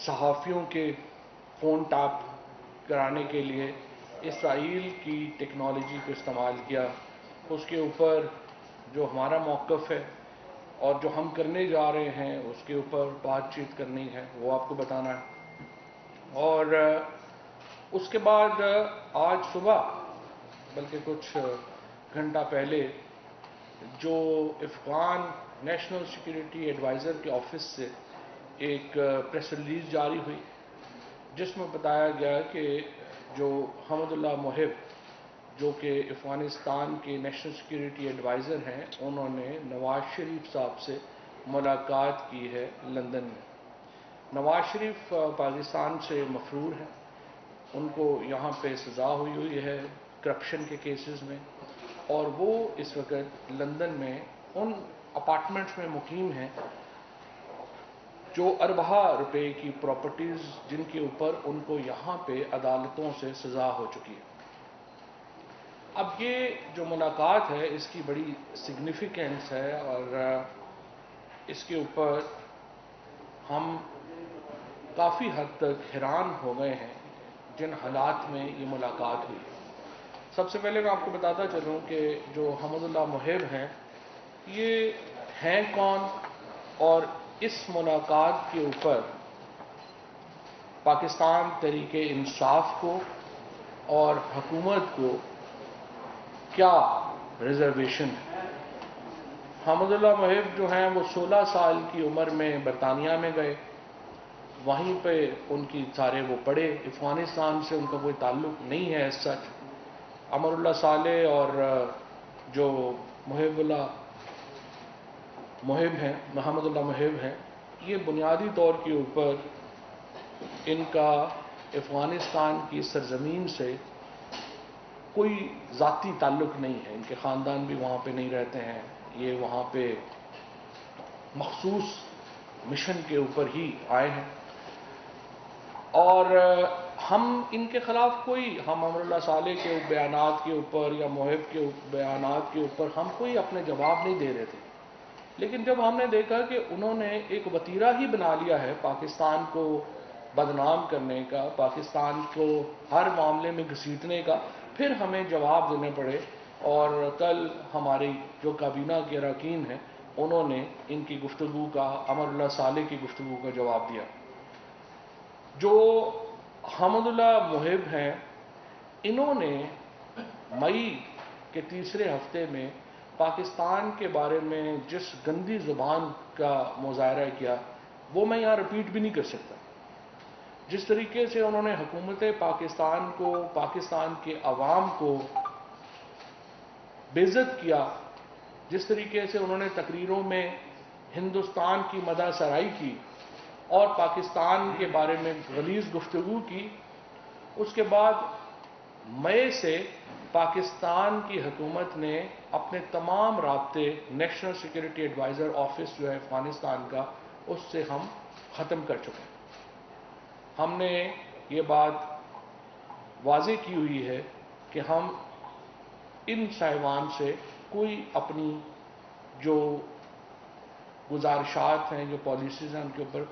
صحافیوں کے phone tape کرانے کے لیے اسرائیل کی ٹیکنالوجی کو استعمال کیا، اس کے اوپر جو ہمارا موقف ہے اور جو ہم کرنے جا رہے ہیں اس کے اوپر بات چیت کرنی ہے، وہ آپ کو بتانا ہے۔ اور اس کے بعد آج صبح بلکہ کچھ گھنٹہ پہلے جو افغان نیشنل سیکیورٹی ایڈوائزر کے آفس سے ایک پریس ریلیز جاری ہوئی، جس میں بتایا گیا کہ جو حمد اللہ محب جو کہ افغانستان کے نیشنل سیکیورٹی ایڈوائزر ہیں، انہوں نے نواز شریف صاحب سے ملاقات کی ہے لندن میں۔ نواز شریف پاکستان سے مفرور ہیں، ان کو یہاں پہ سزا ہوئی ہے کرپشن کے کیسز میں، اور وہ اس وقت لندن میں ان اپارٹمنٹس میں مقیم ہیں جو اربہ روپے کی پراپرٹیز جن کے اوپر ان کو یہاں پہ عدالتوں سے سزا ہو چکی ہے۔ اب یہ جو ملاقات ہے اس کی بڑی سگنیفیکنس ہے، اور اس کے اوپر ہم کافی حد تک حیران ہو گئے ہیں جن حالات میں یہ ملاقات ہوئی۔ سب سے پہلے میں آپ کو بتاتا چلوں کہ جو حمد اللہ محب ہیں یہ ہیں کون، اور اس ملاقات کے اوپر پاکستان تحریک انصاف کو اور حکومت کو کیا ریزرویشن ہے۔ حمد اللہ محب جو ہیں وہ 16 سال کی عمر میں برطانیہ میں گئے، وہیں پہ ان کی سارے وہ پڑھے، افغانستان سے ان کا کوئی تعلق نہیں ہے ایز سچ۔ امر اللہ صالح اور جو محب ہیں، محمد اللہ محب ہیں، یہ بنیادی طور کے اوپر ان کا افغانستان کی سرزمین سے کوئی ذاتی تعلق نہیں ہے، ان کے خاندان بھی وہاں پہ نہیں رہتے ہیں، یہ وہاں پہ مخصوص مشن کے اوپر ہی آئے ہیں۔ اور ہم ان کے خلاف ہم امر اللہ صالح کے بیانات کے اوپر یا محب کے بیانات کے اوپر ہم کوئی اپنے جواب نہیں دے رہے تھے، لیکن جب ہم نے دیکھا کہ انہوں نے ایک وتیرہ ہی بنا لیا ہے پاکستان کو بدنام کرنے کا، پاکستان کو ہر معاملے میں گھسیٹنے کا، پھر ہمیں جواب دینے پڑے۔ اور کل ہماری جو کابینہ کے اراکین ہیں انہوں نے ان کی گفتگو کا، امر اللہ صالح کی گفتگو کا جواب دیا۔ جو حمد اللہ محب ہیں انہوں نے مئی کے تیسرے ہفتے میں پاکستان کے بارے میں جس گندی زبان کا مظاہرہ کیا وہ میں یہاں رپیٹ بھی نہیں کر سکتا۔ جس طریقے سے انہوں نے حکومت پاکستان کو، پاکستان کے عوام کو بے عزت کیا، جس طریقے سے انہوں نے تقریروں میں ہندوستان کی مدح سرائی کی اور پاکستان کے بارے میں غلیظ گفتگو کی، اس کے بعد مئی سے پاکستان کی حکومت نے اپنے تمام رابطے نیشنل سیکیورٹی ایڈوائزر آفس جو ہے افغانستان کا، اس سے ہم ختم کر چکے ہیں۔ ہم نے یہ بات واضح کی ہوئی ہے کہ ہم ان صاحبان سے کوئی اپنی جو گزارشات ہیں، جو پالیسیز ہیں، ان کے اوپر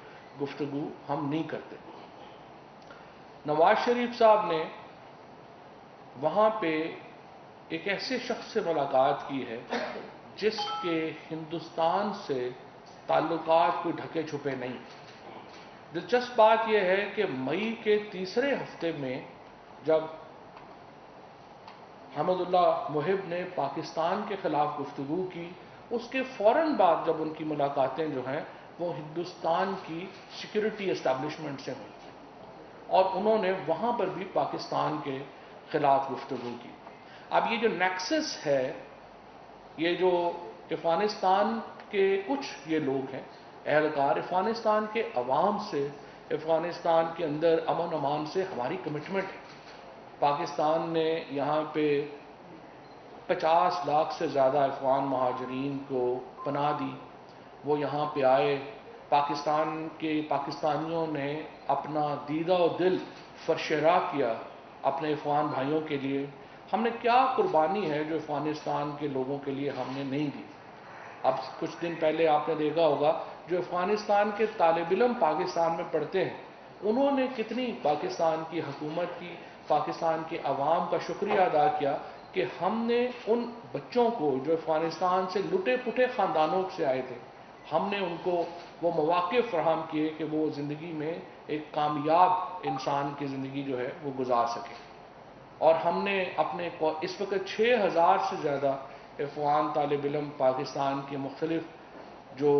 گفتگو ہم نہیں کرتے۔ نواز شریف صاحب نے وہاں پہ ایک ایسے شخص سے ملاقات کی ہے جس کے ہندوستان سے تعلقات کوئی ڈھکے چھپے نہیں۔ دلچسپ بات یہ ہے کہ مئی کے تیسرے ہفتے میں جب حمد اللہ محب نے پاکستان کے خلاف گفتگو کی، اس کے فوراً بعد جب ان کی ملاقاتیں جو ہیں وہ ہندوستان کی سیکیورٹی اسٹیبلشمنٹ سے ہوئی، اور انہوں نے وہاں پر بھی پاکستان کے خلاف گفتگو کی۔ اب یہ جو نیکسس ہے، یہ جو افغانستان کے کچھ یہ لوگ ہیں اہلکار، افغانستان کے عوام سے، افغانستان کے اندر امن و امان سے ہماری کمٹمنٹ ہے۔ پاکستان نے یہاں پہ 50 لاکھ سے زیادہ افغان مہاجرین کو پناہ دی، وہ یہاں پہ آئے، پاکستانیوں نے اپنا دیدہ و دل فرشراہ کیا اپنے افغان بھائیوں کے لیے۔ ہم نے کیا قربانی ہے جو افغانستان کے لوگوں کے لیے ہم نے نہیں دی؟ اب کچھ دن پہلے آپ نے دیکھا ہوگا جو افغانستان کے طالب علم پاکستان میں پڑھتے ہیں انہوں نے کتنی پاکستان کی حکومت کی، پاکستان کے عوام کا شکریہ ادا کیا کہ ہم نے ان بچوں کو جو افغانستان سے لٹے پٹے خاندانوں سے آئے تھے، ہم نے ان کو وہ مواقع فراہم کیے کہ وہ زندگی میں ایک کامیاب انسان کی زندگی جو ہے وہ گزار سکے۔ اور ہم نے اپنے اس وقت 6000 سے زیادہ افغان طالب علم پاکستان کے مختلف جو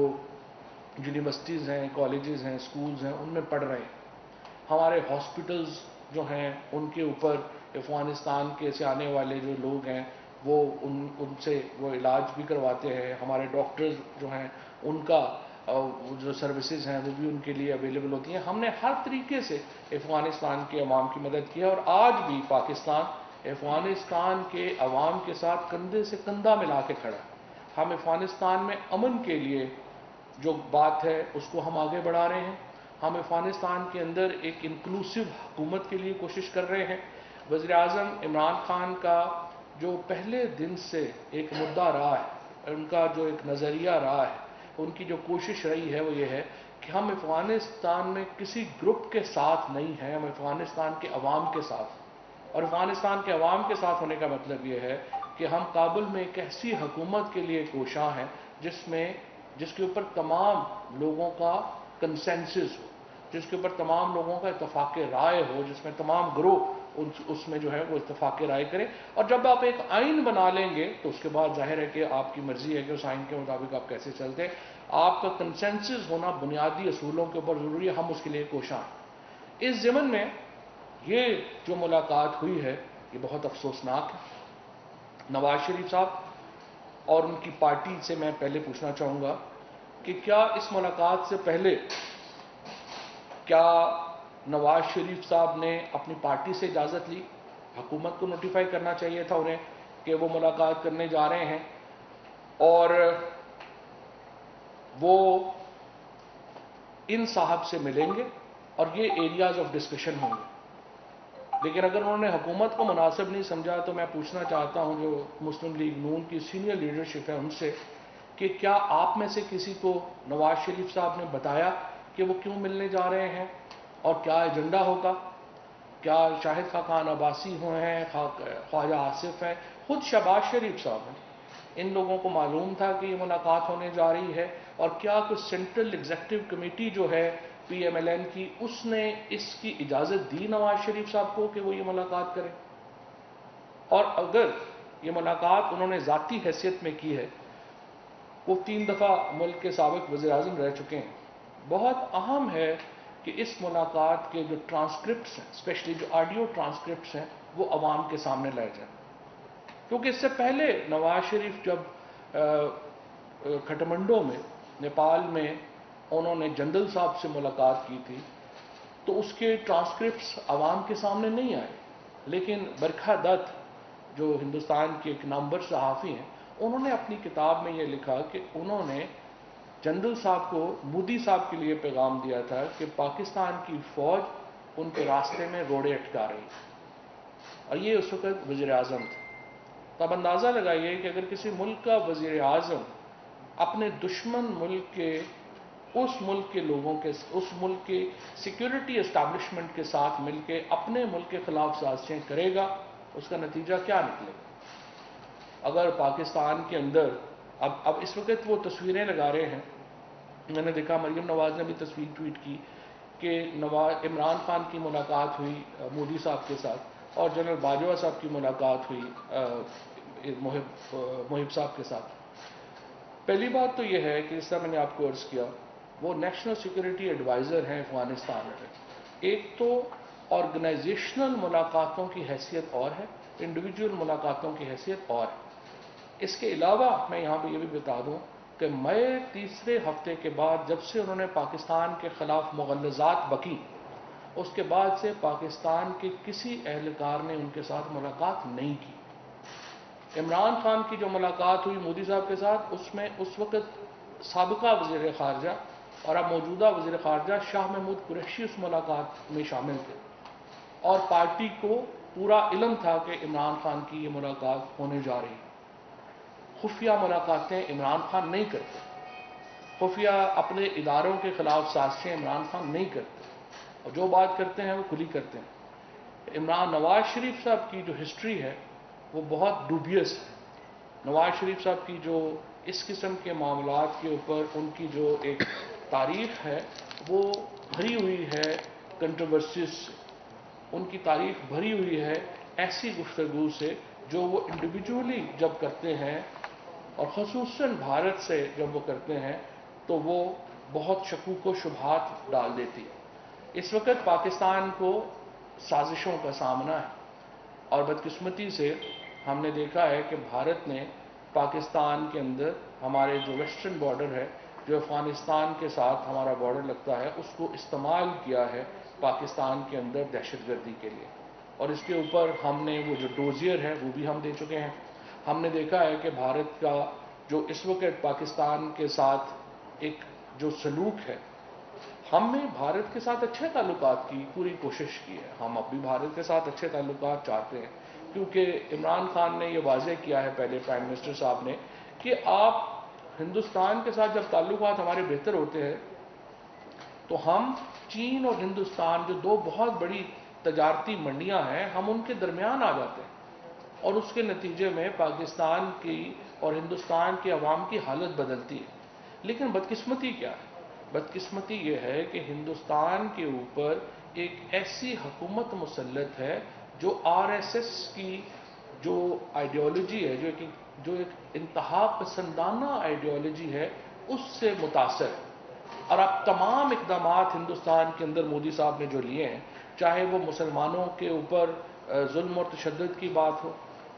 یونیورسٹیز ہیں، کالجز ہیں، سکولز ہیں، ان میں پڑھ رہے ہیں۔ ہمارے ہاسپٹلز جو ہیں ان کے اوپر افغانستان کے سے آنے والے جو لوگ ہیں وہ ان سے وہ علاج بھی کرواتے ہیں۔ ہمارے ڈاکٹرز جو ہیں ان کا جو سروسز ہیں وہ بھی ان کے لیے اویلیبل ہوتی ہیں۔ ہم نے ہر طریقے سے افغانستان کے عوام کی مدد کی ہے، اور آج بھی پاکستان افغانستان کے عوام کے ساتھ کندھے سے کندھا ملا کے کھڑا ہے۔ ہم افغانستان میں امن کے لیے جو بات ہے اس کو ہم آگے بڑھا رہے ہیں۔ ہم افغانستان کے اندر ایک انکلوسیو حکومت کے لیے کوشش کر رہے ہیں۔ وزیر اعظم عمران خان کا جو پہلے دن سے ایک مدعا رہا ہے، ان کا جو ایک نظریہ رہا ہے، ان کی جو کوشش رہی ہے وہ یہ ہے کہ ہم افغانستان میں کسی گروپ کے ساتھ نہیں ہیں، ہم افغانستان کے عوام کے ساتھ ہیں۔ اور افغانستان کے عوام کے ساتھ ہونے کا مطلب یہ ہے کہ ہم کابل میں ایک ایسی حکومت کے لیے کوشاں ہیں جس کے اوپر تمام لوگوں کا کنسنسس ہو، جس کے اوپر تمام لوگوں کا اتفاق رائے ہو، جس میں تمام گروہ اس میں جو ہے وہ اتفاق رائے کریں۔ اور جب آپ ایک آئین بنا لیں گے تو اس کے بعد ظاہر ہے کہ آپ کی مرضی ہے کہ اس آئین کے مطابق آپ کیسے چلتے ہیں۔ آپ کا کنسنسس ہونا بنیادی اصولوں کے اوپر ضروری ہے، ہم اس کے لیے کوشاں ہیں۔ اس ضمن میں یہ جو ملاقات ہوئی ہے یہ بہت افسوسناک ہے۔ نواز شریف صاحب اور ان کی پارٹی سے میں پہلے پوچھنا چاہوں گا کہ کیا اس ملاقات سے پہلے کیا نواز شریف صاحب نے اپنی پارٹی سے اجازت لی؟ حکومت کو نوٹیفائی کرنا چاہیے تھا انہیں کہ وہ ملاقات کرنے جا رہے ہیں، اور وہ ان صاحب سے ملیں گے اور یہ ایریاز آف ڈسکشن ہوں گے۔ لیکن اگر انہوں نے حکومت کو مناسب نہیں سمجھا تو میں پوچھنا چاہتا ہوں جو مسلم لیگ نون کی سینئر لیڈرشپ ہے ان سے کہ کیا آپ میں سے کسی کو نواز شریف صاحب نے بتایا کہ وہ کیوں ملنے جا رہے ہیں اور کیا ایجنڈا ہوگا؟ کیا شاہد خاقان عباسی ہیں، خواجہ آصف ہیں، خود شہباز شریف صاحب ہیں، ان لوگوں کو معلوم تھا کہ یہ ملاقات ہونے جا رہی ہے؟ اور کیا کوئی سینٹرل ایگزیکٹو کمیٹی جو ہے پی ایم ایل این کی، اس نے اس کی اجازت دی نواز شریف صاحب کو کہ وہ یہ ملاقات کریں؟ اور اگر یہ ملاقات انہوں نے ذاتی حیثیت میں کی ہے، وہ 3 دفعہ ملک کے سابق وزیر اعظم رہ چکے ہیں، بہت اہم ہے کہ اس ملاقات کے جو ٹرانسکرپٹس ہیں، اسپیشلی جو آڈیو ٹرانسکرپٹس ہیں، وہ عوام کے سامنے لائے جائیں۔ کیونکہ اس سے پہلے نواز شریف جب کھٹمنڈو میں نیپال میں انہوں نے جنرل صاحب سے ملاقات کی تھی تو اس کے ٹرانسکرپٹس عوام کے سامنے نہیں آئے، لیکن برکھا دت جو ہندوستان کے ایک نامور صحافی ہیں، انہوں نے اپنی کتاب میں یہ لکھا کہ انہوں نے جنرل صاحب کو مودی صاحب کے لیے پیغام دیا تھا کہ پاکستان کی فوج ان کے راستے میں روڑے اٹکا رہی ہے، اور یہ اس وقت وزیر اعظم تھے۔ تو اب اندازہ لگائیے کہ اگر کسی ملک کا وزیر اعظم اپنے دشمن ملک کے اس ملک کے لوگوں کے اس ملک کے سیکیورٹی اسٹیبلشمنٹ کے ساتھ مل کے اپنے ملک کے خلاف سازشیں کرے گا، اس کا نتیجہ کیا نکلے گا؟ اگر پاکستان کے اندر اب اس وقت وہ تصویریں لگا رہے ہیں، میں نے دیکھا مریم نواز نے بھی تصویر ٹویٹ کی کہ عمران خان کی ملاقات ہوئی مودی صاحب کے ساتھ اور جنرل باجوہ صاحب کی ملاقات ہوئی محب صاحب کے ساتھ۔ پہلی بات تو یہ ہے کہ جس طرح میں نے آپ کو عرض کیا، وہ نیشنل سیکورٹی ایڈوائزر ہیں افغانستان میں۔ ایک تو آرگنائزیشنل ملاقاتوں کی حیثیت اور ہے، انڈیویجول ملاقاتوں کی حیثیت اور ہے۔ اس کے علاوہ میں یہاں پہ یہ بھی بتا دوں کہ مئی تیسرے ہفتے کے بعد جب سے انہوں نے پاکستان کے خلاف مغلظات بکی، اس کے بعد سے پاکستان کے کسی اہلکار نے ان کے ساتھ ملاقات نہیں کی۔ عمران خان کی جو ملاقات ہوئی مودی صاحب کے ساتھ، اس میں اس وقت سابقہ وزیر خارجہ اور اب موجودہ وزیر خارجہ شاہ محمود قریشی اس ملاقات میں شامل تھے، اور پارٹی کو پورا علم تھا کہ عمران خان کی یہ ملاقات ہونے جا رہی ہے۔ خفیہ ملاقاتیں عمران خان نہیں کرتے، خفیہ اپنے اداروں کے خلاف سازشیں عمران خان نہیں کرتے، اور جو بات کرتے ہیں وہ کھلی کرتے ہیں. نواز شریف صاحب کی جو ہسٹری ہے وہ بہت ڈوبیس ہے. نواز شریف صاحب کی جو اس قسم کے معاملات کے اوپر ان کی جو ایک تاریخ ہے وہ بھری ہوئی ہے کنٹروورسیز سے. ان کی تاریخ بھری ہوئی ہے ایسی گفتگو سے جو وہ انڈیویجولی جب کرتے ہیں اور خصوصاً بھارت سے جب وہ کرتے ہیں تو وہ بہت شکوک و شبہات ڈال دیتی. اس وقت پاکستان کو سازشوں کا سامنا ہے اور بدقسمتی سے ہم نے دیکھا ہے کہ بھارت نے پاکستان کے اندر ہمارے جو ویسٹرن بارڈر ہے جو افغانستان کے ساتھ ہمارا بارڈر لگتا ہے اس کو استعمال کیا ہے پاکستان کے اندر دہشت گردی کے لیے. اور اس کے اوپر ہم نے وہ جو ڈوزیئر ہے وہ بھی ہم دے چکے ہیں. ہم نے دیکھا ہے کہ بھارت کا جو اس وقت پاکستان کے ساتھ ایک جو سلوک ہے ہم نے بھارت کے ساتھ اچھے تعلقات کی پوری کوشش کی ہے. ہم اب بھی بھارت کے ساتھ اچھے تعلقات چاہتے ہیں کیونکہ عمران خان نے یہ واضح کیا ہے پہلے پرائم منسٹر صاحب نے کہ آپ ہندوستان کے ساتھ جب تعلقات ہمارے بہتر ہوتے ہیں تو ہم چین اور ہندوستان جو دو بہت بڑی تجارتی منڈیاں ہیں ہم ان کے درمیان آ جاتے ہیں اور اس کے نتیجے میں پاکستان کی اور ہندوستان کے عوام کی حالت بدلتی ہے. لیکن بدقسمتی کیا ہے؟ بدقسمتی یہ ہے کہ ہندوستان کے اوپر ایک ایسی حکومت مسلط ہے جو آر ایس ایس کی جو آئیڈیالوجی ہے جو ایک انتہا پسندانہ آئیڈیالوجی ہے اس سے متاثر ہے. اور اب تمام اقدامات ہندوستان کے اندر مودی صاحب نے جو لیے ہیں چاہے وہ مسلمانوں کے اوپر ظلم اور تشدد کی بات ہو,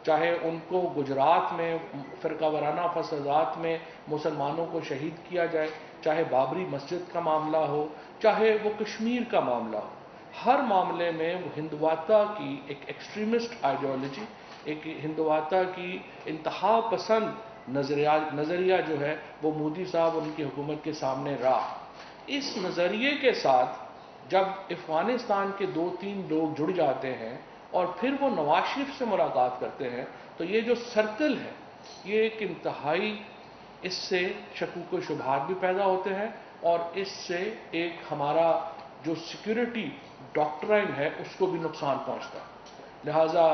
چاہے ان کو گجرات میں فرقہ وارانہ فسادات میں مسلمانوں کو شہید کیا جائے, چاہے بابری مسجد کا معاملہ ہو, چاہے وہ کشمیر کا معاملہ ہو, ہر معاملے میں وہ ہندواتا کی ایک ایکسٹریمسٹ آئیڈیالوجی, ایک ہندواتا کی انتہا پسند نظریہ جو ہے وہ مودی صاحب ان کی حکومت کے سامنے رہا. اس نظریے کے ساتھ جب افغانستان کے 2-3 لوگ جڑ جاتے ہیں اور پھر وہ نواز شریف سے ملاقات کرتے ہیں تو یہ جو سرکل ہے یہ ایک انتہائی, اس سے شکوک و شبہات بھی پیدا ہوتے ہیں اور اس سے ایک ہمارا جو سیکیورٹی ڈاکٹرائن ہے اس کو بھی نقصان پہنچتا ہے. لہٰذا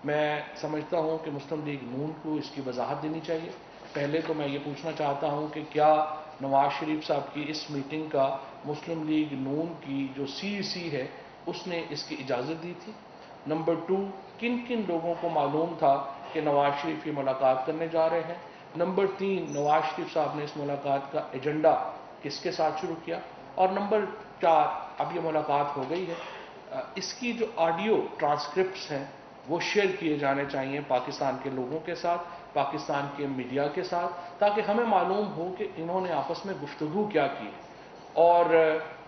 میں سمجھتا ہوں کہ مسلم لیگ نون کو اس کی وضاحت دینی چاہیے. پہلے تو میں یہ پوچھنا چاہتا ہوں کہ کیا نواز شریف صاحب کی اس میٹنگ کا مسلم لیگ نون کی جو سی ہے اس نے اس کی اجازت دی تھی؟ نمبر 2, کن کن لوگوں کو معلوم تھا کہ نواز شریف کی ملاقات کرنے جا رہے ہیں؟ نمبر 3, نواز شریف صاحب نے اس ملاقات کا ایجنڈا کس کے ساتھ شروع کیا؟ اور نمبر 4, اب یہ ملاقات ہو گئی ہے, اس کی جو آڈیو ٹرانسکرپٹس ہیں وہ شیئر کیے جانے چاہیے پاکستان کے لوگوں کے ساتھ, پاکستان کے میڈیا کے ساتھ, تاکہ ہمیں معلوم ہو کہ انہوں نے آپس میں گفتگو کیا کی. اور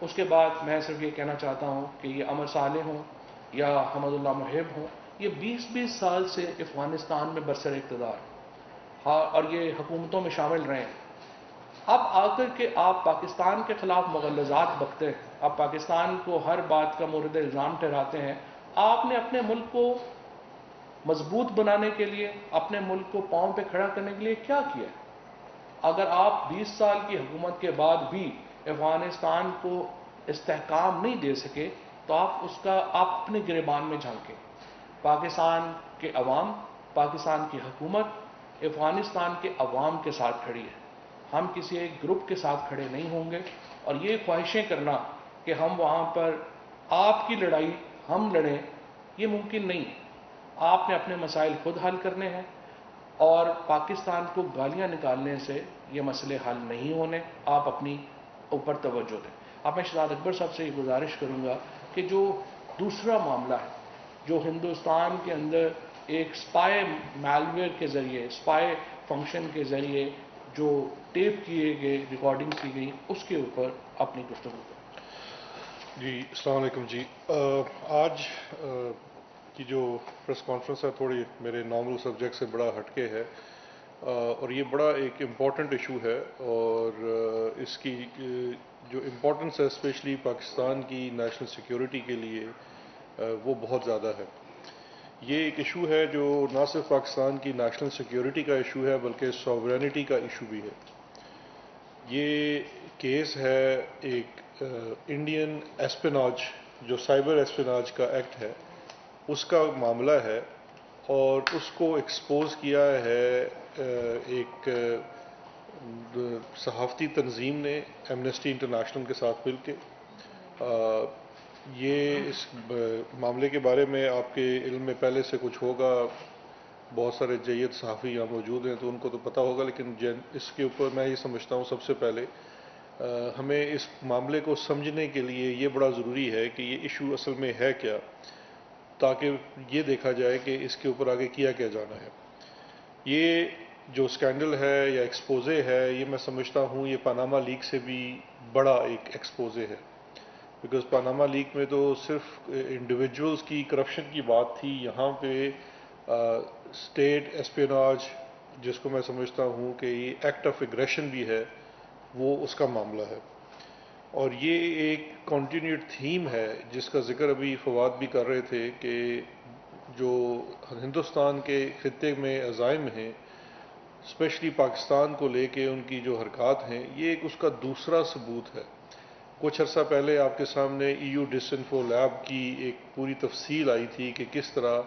اس کے بعد میں صرف یہ کہنا چاہتا ہوں کہ یہ عمر صالح ہوں یا حمد اللہ محب ہوں, یہ 20-20 سال سے افغانستان میں برسر اقتدار ہاں اور یہ حکومتوں میں شامل رہے ہیں. اب آ کر کے آپ پاکستان کے خلاف مغلظات بکتے ہیں, آپ پاکستان کو ہر بات کا مورد الزام ٹھہراتے ہیں. آپ نے اپنے ملک کو مضبوط بنانے کے لیے, اپنے ملک کو پاؤں پہ کھڑا کرنے کے لیے کیا کیا ہے؟ اگر آپ 20 سال کی حکومت کے بعد بھی افغانستان کو استحکام نہیں دے سکے تو آپ اپنے گریبان میں جھانکیں. پاکستان کے عوام, پاکستان کی حکومت افغانستان کے عوام کے ساتھ کھڑی ہے. ہم کسی ایک گروپ کے ساتھ کھڑے نہیں ہوں گے, اور یہ خواہشیں کرنا کہ ہم وہاں پر آپ کی لڑائی ہم لڑیں یہ ممکن نہیں ہے. آپ نے اپنے مسائل خود حل کرنے ہیں اور پاکستان کو گالیاں نکالنے سے یہ مسئلے حل نہیں ہونے. آپ اپنی اوپر توجہ دیں. اب میں شہزاد اکبر صاحب سے یہ گزارش کروں گا کہ جو دوسرا معاملہ ہے جو ہندوستان کے اندر ایک سپائے میلویئر کے ذریعے, سپائے فنکشن کے ذریعے جو ٹیپ کیے گئے, ریکارڈنگ کی گئی, اس کے اوپر اپنی گفتگو کریں. جی السلام علیکم. جی آج کی جو پریس کانفرنس ہے تھوڑی میرے نارمل سبجیکٹ سے بڑا ہٹ کے ہے, اور یہ بڑا ایک امپورٹنٹ ایشو ہے, اور اس کی جو امپورٹنس ہے اسپیشلی پاکستان کی نیشنل سیکیورٹی کے لیے وہ بہت زیادہ ہے. یہ ایک ایشو ہے جو نہ صرف پاکستان کی نیشنل سیکیورٹی کا ایشو ہے بلکہ سوورینٹی کا ایشو بھی ہے. یہ کیس ہے ایک انڈین ایسپیناج جو سائبر اسپیناج کا ایکٹ ہے اس کا معاملہ ہے، اور اس کو ایکسپوز کیا ہے ایک صحافتی تنظیم نے ایمنسٹی انٹرنیشنل کے ساتھ مل کے۔ یہ اس معاملے کے بارے میں آپ کے علم میں پہلے سے کچھ ہوگا، بہت سارے جید صحافی یہاں موجود ہیں تو ان کو تو پتہ ہوگا، لیکن اس کے اوپر میں یہ سمجھتا ہوں سب سے پہلے ہمیں اس معاملے کو سمجھنے کے لیے یہ بڑا ضروری ہے کہ یہ ایشو اصل میں ہے کیا، تاکہ یہ دیکھا جائے کہ اس کے اوپر آگے کیا جانا ہے۔ یہ جو اسکینڈل ہے یا ایکسپوزے ہے، یہ میں سمجھتا ہوں یہ پاناما لیک سے بھی بڑا ایک ایکسپوزے ہے، بیکاز پاناما لیک میں تو صرف انڈیویجولز کی کرپشن کی بات تھی، یہاں پہ اسٹیٹ اسپیناج جس کو میں سمجھتا ہوں کہ یہ ایکٹ آف ایگریشن بھی ہے، وہ اس کا معاملہ ہے۔ اور یہ ایک کنٹینیوڈ تھیم ہے جس کا ذکر ابھی فواد بھی کر رہے تھے کہ جو ہندوستان کے خطے میں عزائم ہیں، اسپیشلی پاکستان کو لے کے ان کی جو حرکات ہیں، یہ ایک اس کا دوسرا ثبوت ہے۔ کچھ عرصہ پہلے آپ کے سامنے ای یو ڈس انفو لیب کی ایک پوری تفصیل آئی تھی کہ کس طرح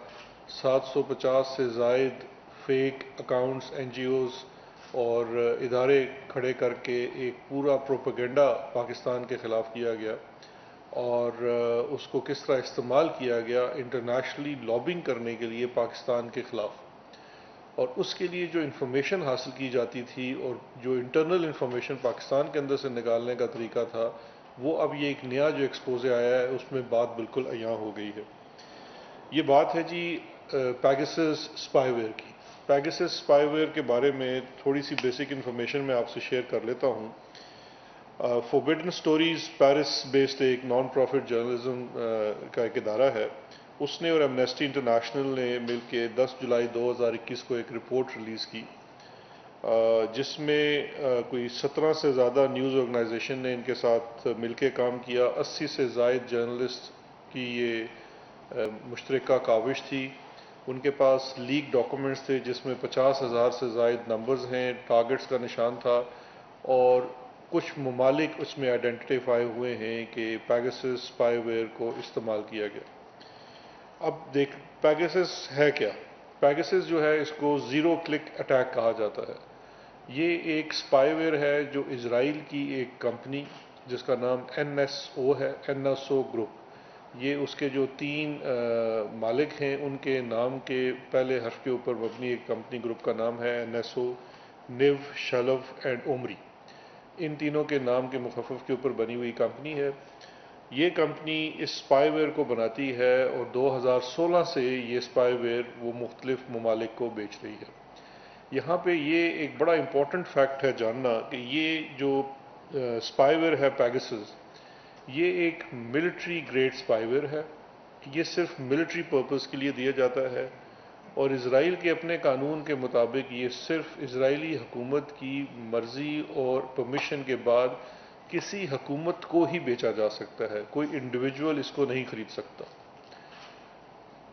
750 سے زائد fake accounts, N G Os اور ادارے کھڑے کر کے ایک پورا پروپیگنڈا پاکستان کے خلاف کیا گیا، اور اس کو کس طرح استعمال کیا گیا انٹرنیشنلی لابنگ کرنے کے لیے پاکستان کے خلاف، اور اس کے لیے جو انفارمیشن حاصل کی جاتی تھی اور جو انٹرنل انفارمیشن پاکستان کے اندر سے نکالنے کا طریقہ تھا، وہ اب یہ ایک نیا جو ایکسپوزے آیا ہے اس میں بات بالکل عیاں ہو گئی ہے۔ یہ بات ہے جی پیگسس اسپائی ویئر کی۔ پیگسس اسپائی ویئر کے بارے میں تھوڑی سی بیسک انفارمیشن میں آپ سے شیئر کر لیتا ہوں۔ فوربڈن اسٹوریز پیرس بیسڈ ایک نان پروفٹ جرنلزم کا ایک ادارہ ہے، اس نے اور ایمنسٹی انٹرنیشنل نے مل کے 10 جولائی 2021 کو ایک رپورٹ ریلیز کی، جس میں کوئی 17 سے زیادہ نیوز آرگنائزیشن نے ان کے ساتھ مل کے کام کیا، 80 سے زائد جرنلسٹ کی یہ مشترکہ کاوش تھی۔ ان کے پاس لیک ڈاکومنٹس تھے جس میں 50,000 سے زائد نمبرز ہیں، ٹارگٹس کا نشان تھا، اور کچھ ممالک اس میں آئیڈینٹیفائی ہوئے ہیں کہ پیگسس اسپائی ویئر کو استعمال کیا گیا۔ اب دیکھ پیگسس ہے کیا؟ پیگسس جو ہے اس کو زیرو کلک اٹیک کہا جاتا ہے۔ یہ ایک اسپائی ویئر ہے جو اسرائیل کی ایک کمپنی جس کا نام این ایس او ہے، این ایس او گروپ، یہ اس کے جو 3 مالک ہیں ان کے نام کے پہلے حرف کے اوپر مبنی ایک کمپنی گروپ کا نام ہے N S O, Niv, Shalev and Omri, ان تینوں کے نام کے مخفف کے اوپر بنی ہوئی کمپنی ہے۔ یہ کمپنی اس اسپائی ویئر کو بناتی ہے اور 2016 سے یہ اسپائی ویئر وہ مختلف ممالک کو بیچ رہی ہے۔ یہاں پہ یہ ایک بڑا امپورٹنٹ فیکٹ ہے جاننا کہ یہ جو اسپائی ویئر ہے پیگسس، یہ ایک ملٹری گریڈ اسپائی ویئر ہے، یہ صرف ملٹری پرپز کے لیے دیا جاتا ہے، اور اسرائیل کے اپنے قانون کے مطابق یہ صرف اسرائیلی حکومت کی مرضی اور پرمیشن کے بعد کسی حکومت کو ہی بیچا جا سکتا ہے، کوئی انڈیویجول اس کو نہیں خرید سکتا۔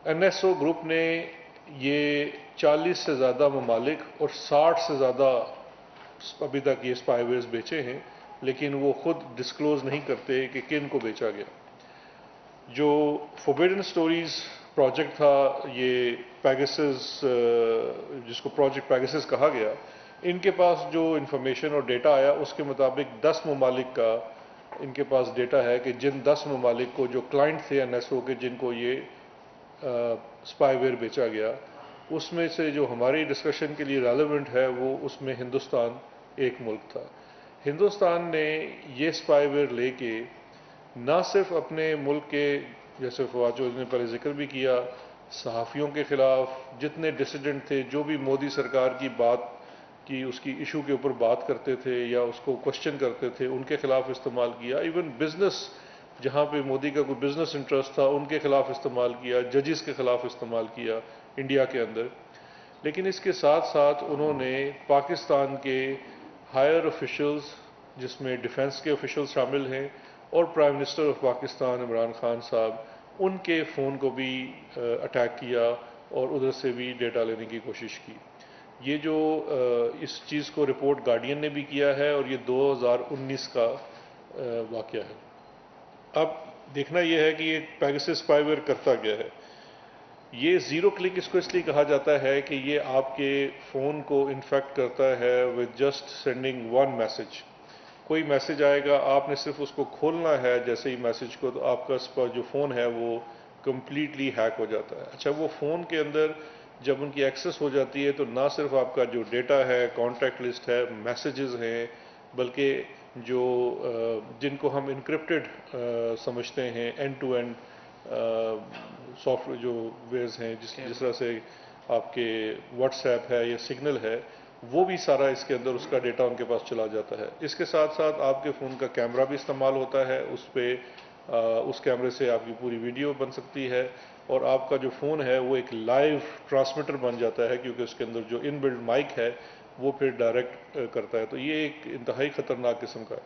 این ایس او گروپ نے یہ 40 سے زیادہ ممالک اور 60 سے زیادہ ابھی تک یہ اسپائی ویئرز بیچے ہیں، لیکن وہ خود ڈسکلوز نہیں کرتے کہ کن کو بیچا گیا۔ جو فوربڈن اسٹوریز پروجیکٹ تھا، یہ پیگسس جس کو پروجیکٹ پیگسس کہا گیا، ان کے پاس جو انفارمیشن اور ڈیٹا آیا اس کے مطابق 10 ممالک کا ان کے پاس ڈیٹا ہے کہ جن 10 ممالک کو جو کلائنٹ تھے این ایس او کے جن کو یہ اسپائی ویئر بیچا گیا، اس میں سے جو ہماری ڈسکشن کے لیے ریلیونٹ ہے وہ اس میں ہندوستان ایک ملک تھا۔ ہندوستان نے یہ اسپائی ویئر لے کے نہ صرف اپنے ملک کے، جیسے فواد چودھری نے پہلے ذکر بھی کیا، صحافیوں کے خلاف جتنے ڈسیڈنٹ تھے، جو بھی مودی سرکار کی بات کی اس کی ایشو کے اوپر بات کرتے تھے یا اس کو کوشچن کرتے تھے، ان کے خلاف استعمال کیا، ایون بزنس جہاں پہ مودی کا کوئی بزنس انٹرسٹ تھا ان کے خلاف استعمال کیا، ججز کے خلاف استعمال کیا انڈیا کے اندر۔ لیکن اس کے ساتھ ساتھ انہوں نے پاکستان کے ہائر آفیشلز جس میں ڈیفنس کے آفیشل شامل ہیں اور prime minister of Pakistan Imran Khan صاحب، ان کے فون کو بھی اٹیک کیا اور ادھر سے بھی ڈیٹا لینے کی کوشش کی۔ یہ جو اس چیز کو رپورٹ گارڈین نے بھی کیا ہے اور یہ 2019 کا واقعہ ہے۔ اب دیکھنا یہ ہے کہ یہ پیگاسس اسپائی ویئر کرتا کیا ہے. یہ زیرو کلک اس کو اس لیے کہا جاتا ہے کہ یہ آپ کے فون کو انفیکٹ کرتا ہے with just sending one message. کوئی میسج آئے گا، آپ نے صرف اس کو کھولنا ہے جیسے ہی میسج کو، تو آپ کا جو فون ہے وہ کمپلیٹلی ہیک ہو جاتا ہے. اچھا، وہ فون کے اندر جب ان کی ایکسیس ہو جاتی ہے تو نہ صرف آپ کا جو ڈیٹا ہے، کانٹیکٹ لسٹ ہے، میسیجز ہیں، بلکہ جو جن کو ہم انکرپٹڈ سمجھتے ہیں end to end software جو ویئرز ہیں، جس طرح سے آپ کے واٹس ایپ ہے یا سگنل ہے، وہ بھی سارا اس کے اندر اس کا ڈیٹا ان کے پاس چلا جاتا ہے. اس کے ساتھ ساتھ آپ کے فون کا کیمرہ بھی استعمال ہوتا ہے. اس پہ اس کیمرے سے آپ کی پوری ویڈیو بن سکتی ہے، اور آپ کا جو فون ہے وہ ایک لائیو ٹرانسمیٹر بن جاتا ہے، کیونکہ اس کے اندر جو ان بلڈ مائک ہے وہ پھر ڈائریکٹ کرتا ہے. تو یہ ایک انتہائی خطرناک قسم کا ہے.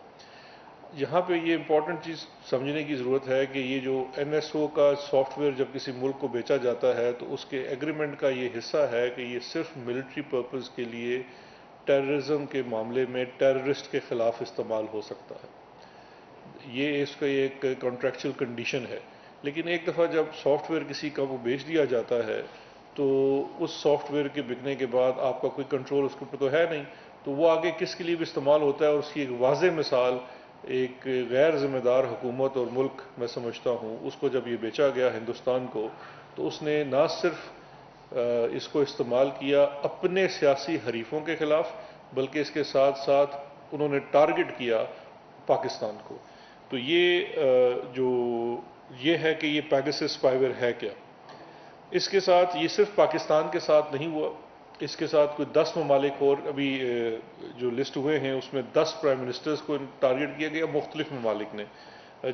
یہاں پہ یہ امپورٹنٹ چیز سمجھنے کی ضرورت ہے کہ یہ جو این ایس او کا سافٹ ویئر جب کسی ملک کو بیچا جاتا ہے تو اس کے ایگریمنٹ کا یہ حصہ ہے کہ یہ صرف ملٹری پرپز کے لیے ٹیررزم کے معاملے میں ٹیررسٹ کے خلاف استعمال ہو سکتا ہے. یہ اس کا ایک کانٹریکچل کنڈیشن ہے. لیکن ایک دفعہ جب سافٹ ویئر کسی کا وہ بیچ دیا جاتا ہے تو اس سافٹ ویئر کے بکنے کے بعد آپ کا کوئی کنٹرول اس کے اوپر تو ہے نہیں، تو وہ آگے کس کے لیے بھی استعمال ہوتا ہے. اور اس کی ایک واضح مثال ایک غیر ذمہ دار حکومت اور ملک میں سمجھتا ہوں، اس کو جب یہ بیچا گیا ہندوستان کو، تو اس نے نہ صرف اس کو استعمال کیا اپنے سیاسی حریفوں کے خلاف، بلکہ اس کے ساتھ ساتھ انہوں نے ٹارگٹ کیا پاکستان کو. تو یہ ہے کہ یہ پیگاسس اسپائی ویئر ہے کیا. اس کے ساتھ یہ صرف پاکستان کے ساتھ نہیں ہوا، اس کے ساتھ کوئی 10 ممالک اور ابھی جو لسٹ ہوئے ہیں اس میں 10 پرائم منسٹرز کو ٹارگٹ کیا گیا مختلف ممالک نے،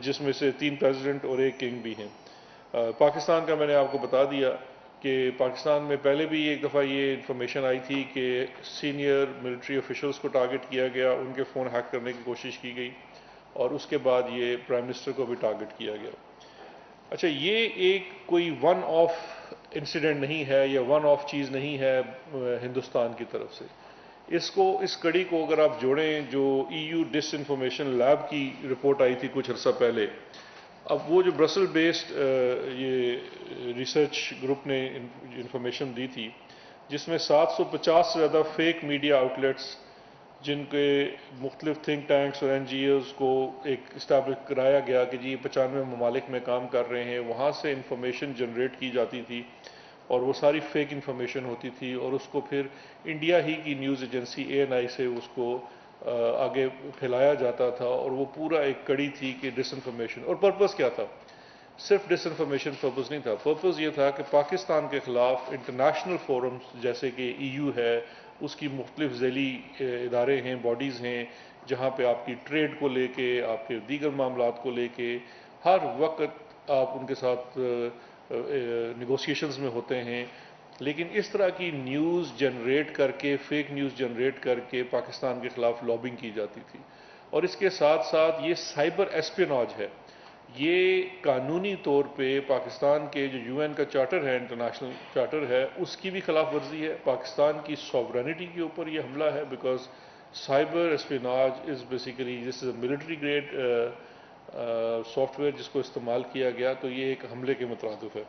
جس میں سے 3 پریزیڈنٹ اور 1 کنگ بھی ہیں. پاکستان کا میں نے آپ کو بتا دیا کہ پاکستان میں پہلے بھی ایک دفعہ یہ انفارمیشن آئی تھی کہ سینئر ملٹری آفیشلز کو ٹارگٹ کیا گیا، ان کے فون ہیک کرنے کی کوشش کی گئی، اور اس کے بعد یہ پرائم منسٹر کو بھی ٹارگٹ کیا گیا. اچھا، یہ ایک کوئی ون آف انسیڈنٹ نہیں ہے یا ون آف چیز نہیں ہے ہندوستان کی طرف سے. اس کڑی کو اگر آپ جوڑیں، جو ای یو ڈس انفارمیشن لیب کی رپورٹ آئی تھی کچھ عرصہ پہلے، اب وہ جو برسل بیسڈ یہ ریسرچ گروپ نے انفارمیشن دی تھی، جس میں 750 سے زیادہ فیک میڈیا آؤٹلیٹس، جن کے مختلف تھنک ٹینکس اور این جی اوز کو ایک اسٹیبلش کرایا گیا کہ جی 95 ممالک میں کام کر رہے ہیں، وہاں سے انفارمیشن جنریٹ کی جاتی تھی اور وہ ساری فیک انفارمیشن ہوتی تھی، اور اس کو پھر انڈیا ہی کی نیوز ایجنسی ANI سے اس کو آگے پھیلایا جاتا تھا. اور وہ پورا ایک کڑی تھی کہ ڈس انفارمیشن. اور پرپز کیا تھا؟ صرف ڈس انفارمیشن پرپز نہیں تھا. پرپز یہ تھا کہ پاکستان کے خلاف انٹرنیشنل فورمز جیسے کہ EU ہے، اس کی مختلف ذیلی ادارے ہیں، باڈیز ہیں، جہاں پہ آپ کی ٹریڈ کو لے کے، آپ کے دیگر معاملات کو لے کے ہر وقت آپ ان کے ساتھ نیگوسیشنز میں ہوتے ہیں. لیکن اس طرح کی نیوز جنریٹ کر کے، فیک نیوز جنریٹ کر کے پاکستان کے خلاف لابنگ کی جاتی تھی. اور اس کے ساتھ ساتھ یہ سائبر ایسپیناج ہے. یہ قانونی طور پہ پاکستان کے جو UN کا چارٹر ہے، انٹرنیشنل چارٹر ہے، اس کی بھی خلاف ورزی ہے. پاکستان کی سوورنٹی کے اوپر یہ حملہ ہے، because cyber espionage is basically this is a military grade software جس کو استعمال کیا گیا، تو یہ ایک حملے کے مترادف ہے.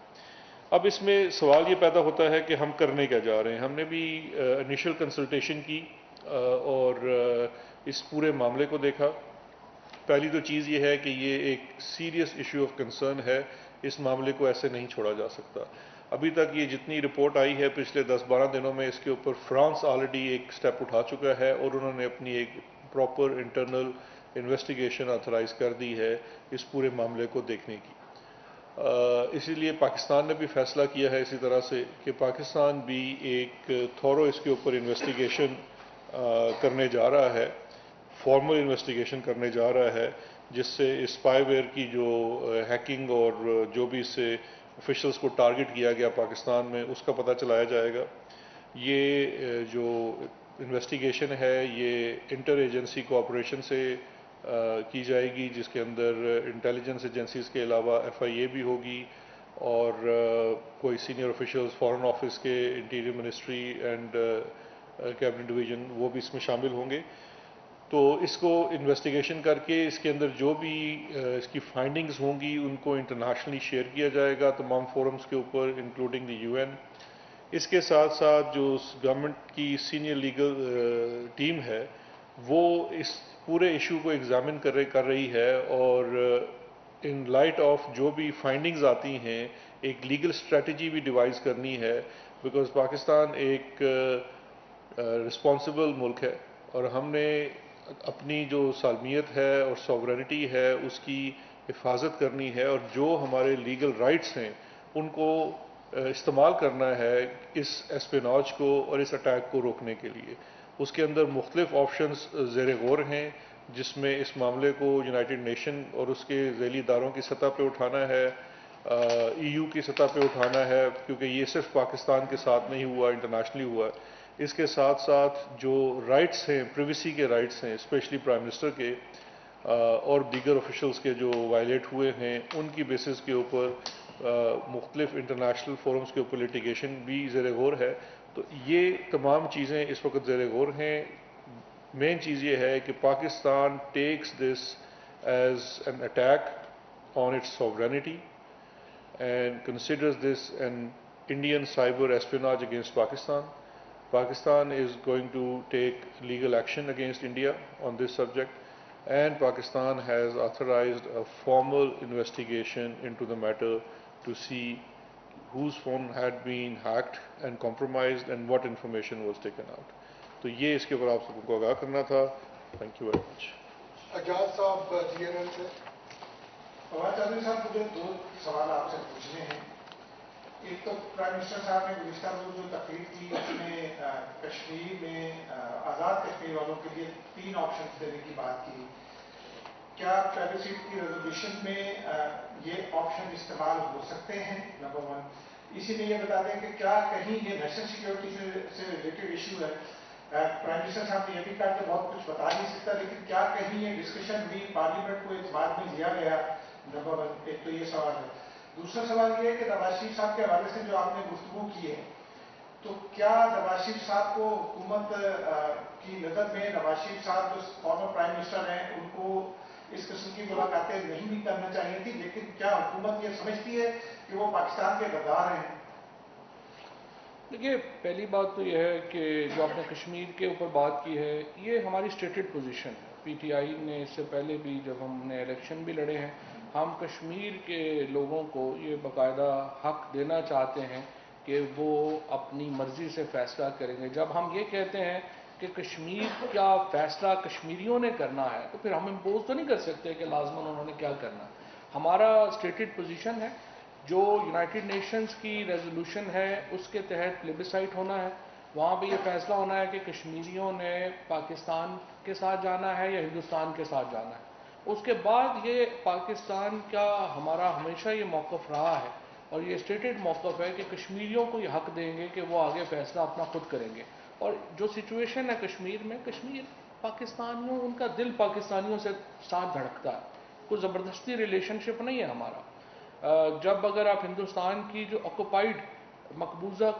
اب اس میں سوال یہ پیدا ہوتا ہے کہ ہم کرنے کیا جا رہے ہیں. ہم نے بھی انیشل کنسلٹیشن کی اور اس پورے معاملے کو دیکھا. پہلی تو چیز یہ ہے کہ یہ ایک سیریس ایشو آف کنسرن ہے. اس معاملے کو ایسے نہیں چھوڑا جا سکتا. ابھی تک یہ جتنی رپورٹ آئی ہے پچھلے 10-12 دنوں میں، اس کے اوپر فرانس آلریڈی ایک سٹیپ اٹھا چکا ہے اور انہوں نے اپنی ایک پراپر انٹرنل انویسٹیگیشن آتھرائز کر دی ہے اس پورے معاملے کو دیکھنے کی. اسی لیے پاکستان نے بھی فیصلہ کیا ہے اسی طرح سے کہ پاکستان بھی ایک تھورو اس کے اوپر انویسٹیگیشن کرنے جا رہا ہے، فارمل انویسٹیگیشن کرنے جا رہا ہے، جس سے اسپائی ویئر کی جو ہیکنگ اور جو بھی اس سے آفیشلز کو ٹارگٹ کیا گیا پاکستان میں، اس کا پتہ چلایا جائے گا. یہ جو انویسٹیگیشن ہے یہ انٹر ایجنسی کوآپریشن سے کی جائے گی، جس کے اندر انٹیلیجنس ایجنسیز کے علاوہ FIA بھی ہوگی اور کوئی سینئر آفیشلز فارن آفس کے، interior ministry and cabinet division, وہ بھی اس میں شامل ہوں گے. تو اس کو انویسٹیگیشن کر کے اس کے اندر جو بھی اس کی فائنڈنگز ہوں گی ان کو انٹرنیشنلی شیئر کیا جائے گا تمام فورمز کے اوپر انکلوڈنگ دی UN۔ اس کے ساتھ ساتھ جو گورنمنٹ کی سینئر لیگل ٹیم ہے وہ اس پورے ایشو کو ایگزامن کر رہی ہے، اور ان لائٹ آف جو بھی فائنڈنگز آتی ہیں ایک لیگل اسٹریٹجی بھی ڈیوائز کرنی ہے، بیکاز پاکستان ایک رسپانسبل ملک ہے اور ہم نے اپنی جو سالمیت ہے اور سوورنٹی ہے اس کی حفاظت کرنی ہے، اور جو ہمارے لیگل رائٹس ہیں ان کو استعمال کرنا ہے اس اسپیناج کو اور اس اٹیک کو روکنے کے لیے۔ اس کے اندر مختلف آپشنز زیر غور ہیں، جس میں اس معاملے کو یونائٹڈ نیشن اور اس کے ذیلی اداروں کی سطح پہ اٹھانا ہے، EU کی سطح پہ اٹھانا ہے، کیونکہ یہ صرف پاکستان کے ساتھ نہیں ہوا، انٹرنیشنلی ہوا ہے۔ اس کے ساتھ ساتھ جو رائٹس ہیں، پریویسی کے رائٹس ہیں، اسپیشلی پرائم منسٹر کے اور دیگر آفیشلز کے جو وائلیٹ ہوئے ہیں، ان کی بیسس کے اوپر مختلف انٹرنیشنل فورمز کے اوپر لیٹیگیشن بھی زیر غور ہے۔ تو یہ تمام چیزیں اس وقت زیر غور ہیں۔ مین چیز یہ ہے کہ Pakistan takes this as an attack on its sovereignty and considers this an Indian cyber espionage against Pakistan. Pakistan is going to take legal action against India on this subject, and Pakistan has authorized a formal investigation into the matter to see whose phone had been hacked and compromised and what information was taken out. تو یہ اس کے اوپر آپ سب کو آگاہ کرنا تھا۔ Thank you very much. Ejaz صاحب GNN سے۔ فواد چودھری صاحب، مجھے دو سوال آپ سے پوچھنے ہیں۔ ایک تو پرائم منسٹر صاحب نے گزشتہ روز جو تقریر کی اس میں کشمیر میں آزاد کشمیر والوں کے لیے 3 آپشنز دینے کی بات کی۔ کیا پرائیویسی کی ریزولوشن میں یہ آپشن استعمال ہو سکتے ہیں؟ نمبر 1۔ اسی میں یہ بتا دیں کہ کیا کہیں یہ نیشنل سیکورٹی سے ریلیٹڈ ایشو ہے؟ پرائم منسٹر صاحب نے یہ بھی کہا کہ بہت کچھ بتا نہیں سکتا، لیکن کیا کہیں یہ ڈسکشن ہوئی، پارلیمنٹ کو اس بات میں لیا گیا؟ نمبر 1۔ ایک تو یہ سوال ہے۔ دوسرا سوال یہ ہے کہ نواز شریف صاحب کے حوالے سے جو آپ نے گفتگو کی ہے، تو کیا نواز شریف صاحب کو حکومت کی نظر میں نواز شریف صاحب جو فارمر پرائم منسٹر ہیں ان کو اس قسم کی ملاقاتیں نہیں بھی کرنا چاہیے تھی، لیکن کیا حکومت یہ سمجھتی ہے کہ وہ پاکستان کے غدار ہیں؟ دیکھیے، پہلی بات تو یہ ہے کہ جو آپ نے کشمیر کے اوپر بات کی ہے یہ ہماری اسٹیٹڈ پوزیشن ہے۔ PTI نے اس سے پہلے بھی جب ہم نے الیکشن بھی لڑے ہیں، ہم کشمیر کے لوگوں کو یہ باقاعدہ حق دینا چاہتے ہیں کہ وہ اپنی مرضی سے فیصلہ کریں گے۔ جب ہم یہ کہتے ہیں کہ کشمیر کا فیصلہ کشمیریوں نے کرنا ہے تو پھر ہم امپوز تو نہیں کر سکتے کہ لازماً انہوں نے کیا کرنا ہے۔ ہمارا اسٹیٹڈ پوزیشن ہے، جو یونائٹڈ نیشنز کی ریزولوشن ہے اس کے تحت پلیبسائٹ ہونا ہے، وہاں پہ یہ فیصلہ ہونا ہے کہ کشمیریوں نے پاکستان کے ساتھ جانا ہے یا ہندوستان کے ساتھ جانا ہے۔ اس کے بعد یہ پاکستان کا ہمارا ہمیشہ یہ موقف رہا ہے اور یہ اسٹیٹڈ موقف ہے کہ کشمیریوں کو یہ حق دیں گے کہ وہ آگے فیصلہ اپنا خود کریں گے۔ اور جو سچویشن ہے کشمیر میں، کشمیر پاکستانیوں، ان کا دل پاکستانیوں سے ساتھ دھڑکتا ہے، کوئی زبردستی ریلیشن شپ نہیں ہے ہمارا۔ جب اگر آپ ہندوستان کی جو آکوپائڈ مقبوضہ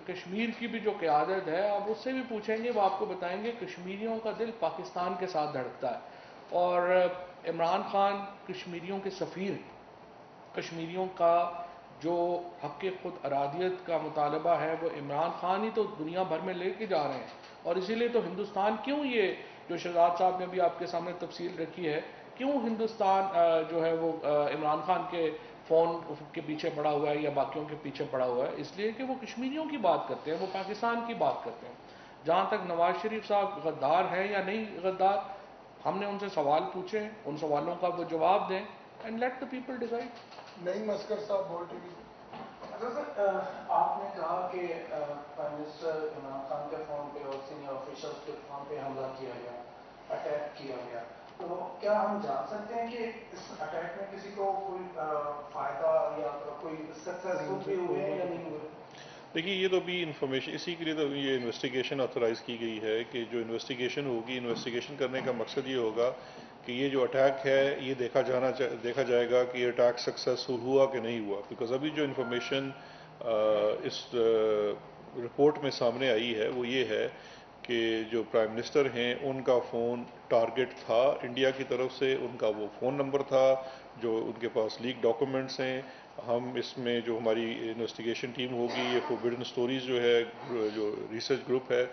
کشمیر کی بھی جو قیادت ہے، آپ اس سے بھی پوچھیں گے، وہ آپ کو بتائیں گے کشمیریوں کا دل پاکستان کے ساتھ دھڑکتا ہے۔ اور عمران خان کشمیریوں کے سفیر، کشمیریوں کا جو حق خود ارادیت کا مطالبہ ہے وہ عمران خان ہی تو دنیا بھر میں لے کے جا رہے ہیں، اور اسی لیے تو ہندوستان کیوں، یہ جو شہزاد صاحب نے بھی آپ کے سامنے تفصیل رکھی ہے، کیوں ہندوستان جو ہے وہ عمران خان کے فون کے پیچھے پڑا ہوا ہے یا باقیوں کے پیچھے پڑا ہوا ہے، اس لیے کہ وہ کشمیریوں کی بات کرتے ہیں، وہ پاکستان کی بات کرتے ہیں۔ جہاں تک نواز شریف صاحب غدار ہیں یا نہیں غدار، ہم نے ان سے سوال پوچھے ہیں، ان سوالوں کا وہ جواب دیں، and let the people decide. Naeem Oscar صاحب، بول ٹی وی۔ سر، آپ نے کہا کہ پرائم منسٹر عمران خان کے فون پہ اور سینئر آفیشلز کے فون پہ حملہ کیا گیا، اٹیک کیا گیا، تو کیا ہم جان سکتے ہیں کہ اس اٹیک میں کسی کو کوئی فائدہ یا کوئی سکسیسفل بھی ہوئے ہیں یا نہیں ہوئے؟ دیکھیے، یہ تو ابھی انفارمیشن، اسی کے لیے تو یہ انویسٹیگیشن آتھورائز کی گئی ہے کہ جو انویسٹیگیشن ہوگی، انویسٹیگیشن کرنے کا مقصد یہ ہوگا کہ یہ جو اٹیک ہے یہ دیکھا جائے گا کہ یہ اٹیک سکسیسفل ہوا کہ نہیں ہوا، بیکاز ابھی جو انفارمیشن اس رپورٹ میں سامنے آئی ہے وہ یہ ہے کہ جو پرائم منسٹر ہیں ان کا فون ٹارگٹ تھا انڈیا کی طرف سے، ان کا وہ فون نمبر تھا، جو ان کے پاس لیک ڈاکومنٹس ہیں۔ ہم اس میں جو ہماری انویسٹیگیشن ٹیم ہوگی، یہ فوربڈن سٹوریز جو ہے، جو ریسرچ گروپ ہے،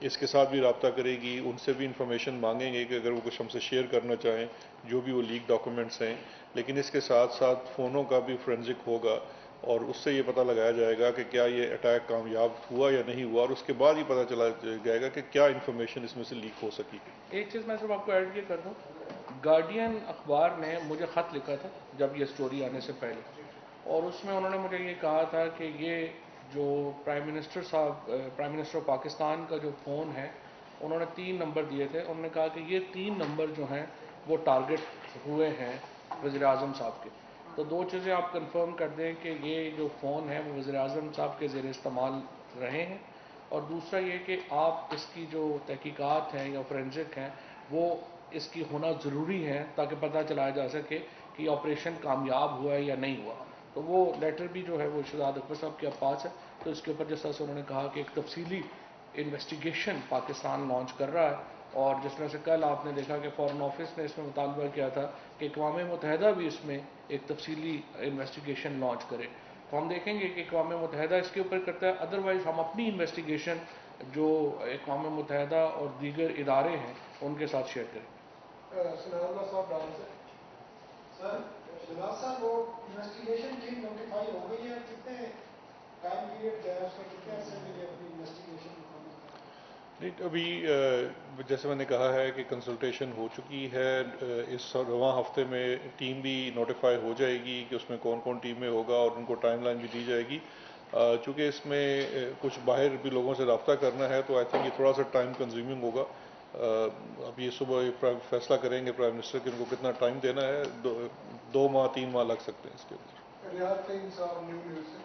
اس کے ساتھ بھی رابطہ کرے گی، ان سے بھی انفارمیشن مانگیں گے کہ اگر وہ کچھ ہم سے شیئر کرنا چاہیں جو بھی وہ لیک ڈاکومنٹس ہیں۔ لیکن اس کے ساتھ ساتھ فونوں کا بھی فورینزک ہوگا، اور اس سے یہ پتہ لگایا جائے گا کہ کیا یہ اٹیک کامیاب ہوا یا نہیں ہوا، اور اس کے بعد یہ پتہ چلا جائے گا کہ کیا انفارمیشن اس میں سے لیک ہو سکی۔ ایک چیز میں صرف آپ کو ایڈ کر دوں، گارڈین اخبار نے مجھے خط لکھا تھا جب یہ سٹوری آنے سے پہلے، اور اس میں انہوں نے مجھے یہ کہا تھا کہ یہ جو پرائم منسٹر آف پاکستان کا جو فون ہے، انہوں نے 3 نمبر دیے تھے، انہوں نے کہا کہ یہ 3 نمبر جو ہیں وہ ٹارگٹ ہوئے ہیں وزیر اعظم صاحب کے۔ تو 2 چیزیں آپ کنفرم کر دیں کہ یہ جو فون ہے وہ وزیر اعظم صاحب کے زیر استعمال رہے ہیں، اور دوسرا یہ کہ آپ اس کی جو تحقیقات ہیں یا فورینزک ہیں وہ اس کی ہونا ضروری ہے تاکہ پتہ چلایا جا سکے کہ یہ آپریشن کامیاب ہوا ہے یا نہیں ہوا۔ تو وہ لیٹر بھی جو ہے وہ شہزاد اکبر صاحب کے پاس ہے، تو اس کے اوپر جس طرح سے انہوں نے کہا کہ ایک تفصیلی انویسٹیگیشن پاکستان لانچ کر رہا ہے، اور جس طرح سے کل آپ نے دیکھا کہ فارن آفس نے اس میں مطالبہ کیا تھا کہ اقوام متحدہ بھی اس میں ایک تفصیلی انویسٹیگیشن لانچ کرے، تو ہم دیکھیں گے کہ اقوام متحدہ اس کے اوپر کرتا ہے، ادروائز ہم اپنی انویسٹیگیشن جو اقوام متحدہ اور دیگر ادارے ہیں ان کے ساتھ شیئر کریں۔ سناؤ صاحب ڈان سے سر، شہزاد صاحب وہ انویسٹیگیشن ٹیم نوٹیفائی ہو گئی ہے، کتنے ٹائم پیریڈ ہے اس کا، کتنے عرصے میں یہ اپنی انویسٹیگیشن مکمل کریں؟ نہیں، ابھی جیسے میں نے کہا ہے کہ کنسلٹیشن ہو چکی ہے، اس رواں ہفتے میں ٹیم بھی نوٹیفائی ہو جائے گی کہ اس میں کون کون ٹیم میں ہوگا، اور ان کو ٹائم لائن بھی دی جائے گی۔ چونکہ اس میں کچھ باہر بھی لوگوں سے رابطہ کرنا ہے، تو آئی تھنک یہ تھوڑا سا ٹائم کنزیومنگ ہوگا۔ اب یہ صبح فیصلہ کریں گے پرائم منسٹر کہ ان کو کتنا ٹائم دینا ہے، 2 ماہ 3 ماہ لگ سکتے ہیں اس کے اندر۔ ریاض سنگھ صاحب نیو نیوز سے۔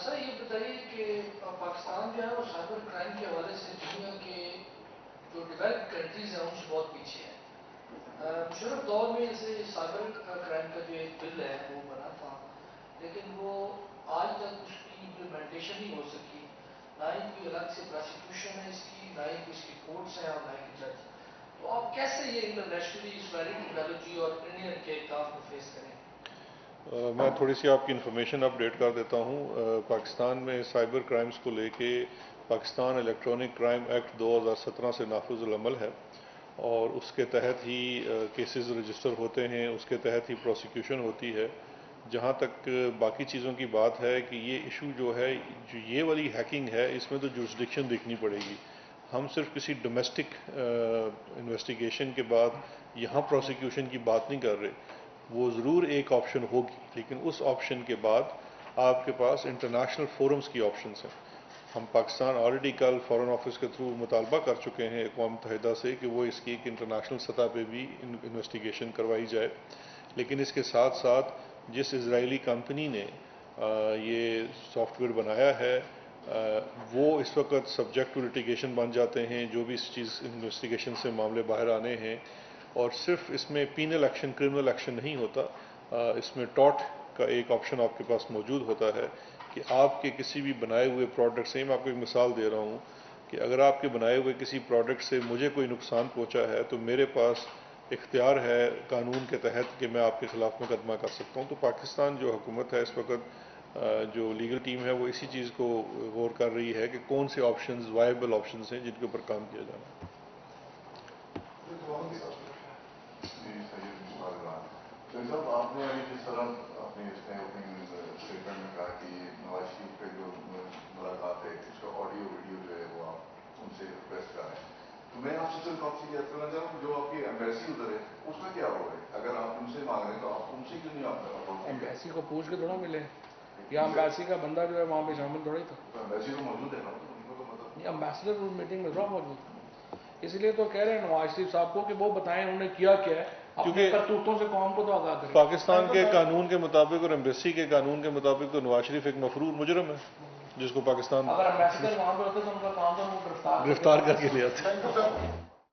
سر یہ بتائیے کہ پاکستان جو ہے وہ سائبر کرائم کے حوالے سے دنیا کے جو ڈیولپ کنٹریز ہیں ان سے بہت پیچھے ہے۔ مشرف دور میں جیسے سائبر کرائم کا جو ایک بل ہے وہ بنا تھا، لیکن وہ آج تک اس کی امپلیمنٹیشن نہیں ہو سکی، نہ ہی کوئی الگ سے پروسیکیوشن ہے اس کی، نہ ہی کوئی اس کی کورٹس ہیں اور نہ ہی جج۔ تو آپ کیسے یہ انٹرنیشنلی اس ویری ٹیکنالوجی اور انڈین کے کام کو فیس کریں؟ میں تھوڑی سی آپ کی انفارمیشن اپڈیٹ کر دیتا ہوں۔ پاکستان میں سائبر کرائمز کو لے کے پاکستان الیکٹرانک کرائم ایکٹ 2017 سے نافذ العمل ہے، اور اس کے تحت ہی کیسز رجسٹر ہوتے ہیں، اس کے تحت ہی پروسیکیوشن ہوتی ہے۔ جہاں تک باقی چیزوں کی بات ہے کہ یہ ایشو جو ہے، جو یہ والی ہیکنگ ہے، اس میں تو جورسڈکشن دیکھنی پڑے گی۔ ہم صرف کسی ڈومیسٹک انویسٹیگیشن کے بعد یہاں پروسیکیوشن کی بات نہیں کر رہے۔ وہ ضرور ایک آپشن ہوگی، لیکن اس آپشن کے بعد آپ کے پاس انٹرنیشنل فورمز کی آپشنز ہیں۔ ہم پاکستان آلریڈی کل فارن آفس کے تھرو مطالبہ کر چکے ہیں اقوام متحدہ سے کہ وہ اس کی ایک انٹرنیشنل سطح پہ بھی انویسٹیگیشن کروائی جائے۔ لیکن اس کے ساتھ ساتھ جس اسرائیلی کمپنی نے یہ سافٹ ویئر بنایا ہے، وہ اس وقت سبجیکٹ ٹو لٹیگیشن بن جاتے ہیں، جو بھی اس چیز انویسٹیگیشن سے معاملے باہر آنے ہیں۔ اور صرف اس میں پینل ایکشن، کرمنل ایکشن نہیں ہوتا، اس میں ٹاٹ کا ایک آپشن آپ کے پاس موجود ہوتا ہے کہ آپ کے کسی بھی بنائے ہوئے پروڈکٹ سے، میں آپ کو ایک مثال دے رہا ہوں کہ اگر آپ کے بنائے ہوئے کسی پروڈکٹ سے مجھے کوئی نقصان پہنچا ہے، تو میرے پاس اختیار ہے قانون کے تحت کہ میں آپ کے خلاف مقدمہ کر سکتا ہوں۔ تو پاکستان جو حکومت ہے اس وقت، جو لیگل ٹیم ہے، وہ اسی چیز کو غور کر رہی ہے کہ کون سے آپشنز وائبل آپشنز ہیں جن کے اوپر کام کیا جانا ہے۔ صاحب، آپ نے ابھی جس طرح اپنے اسٹیٹمنٹ میں کہا کہ نواز شریف کا جو ملاقات ہے اس کا آڈیو ویڈیو جو ہے وہ آپ ان سے ریکویسٹ کر رہے ہیں، تو میں آپ سے صرف آپ سے یاد کرنا چاہ رہا ہوں جو آپ کی ایمبیسی ادھر ہے اس کا کیا ہو رہا ہے؟ اگر آپ ان سے مانگ رہے ہیں تو آپ ان سے کیوں نہیں آپ ایمبیسی کو پوچھ کے تھوڑا ملے، یا ایمبیسی کا بندہ جو ہے وہاں پہ شامل تھوڑا ہی تھا؟ ایمبیسی تو موجود ہے نا، ان کو تو مطلب امبیسڈر اس میٹنگ میں تھوڑا موجود تھا، اس لیے تو کہہ رہے ہیں نواز شریف صاحب کو کہ وہ بتائیں انہوں نے کیا کیا ہے، اپنے کرتوتوں سے قوم کو تو آگاہ کریں۔ پاکستان کے قانون کے مطابق اور ایمبیسی کے قانون کے مطابق تو نواز شریف ایک مفرور مجرم ہے جس کو پاکستان اگر امبیسڈر وہاں پہ ہوتے تو ان کا کام تھا وہ گرفتار کر کے لے آتے۔